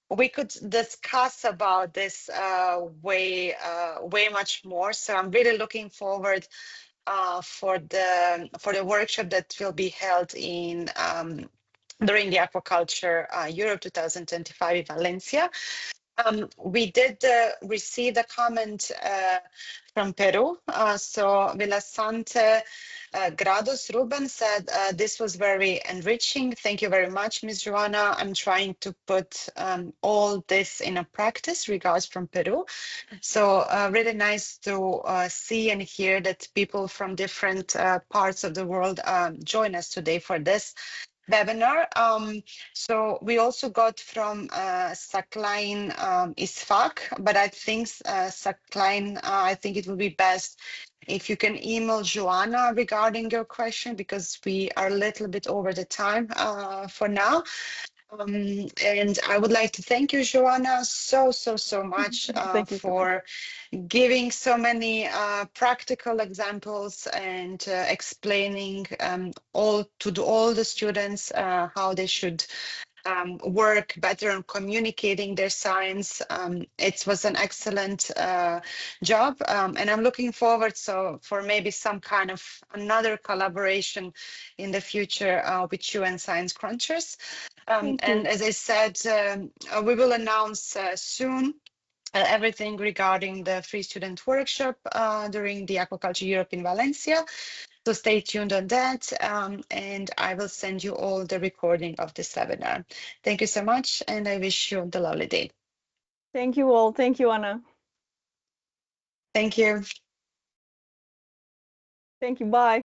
we could discuss about this way much more. So I'm really looking forward for the workshop that will be held in during the Aquaculture Europe 2025 in Valencia. We did receive a comment from Peru. So Vilasante Grados Ruben said, this was very enriching. Thank you very much, Ms. Joanna. I'm trying to put all this in a practice. Regards from Peru. So really nice to see and hear that people from different parts of the world join us today for this webinar. So we also got from Sakline Isfak, but I think Sakline, I think it will be best if you can email Joanna regarding your question, because we are a little bit over the time for now. And I would like to thank you, Joanna, so much Thank you so much. for giving so many practical examples and explaining all the students how they should work better on communicating their science. It was an excellent job, and I'm looking forward for maybe some kind of another collaboration in the future with you and Science Crunchers. And as I said, we will announce soon everything regarding the free student workshop during the Aquaculture Europe in Valencia. So stay tuned on that, and I will send you all the recording of this webinar. Thank you so much, and I wish you the lovely day. Thank you all. Thank you, Anna. Thank you. Thank you. Bye.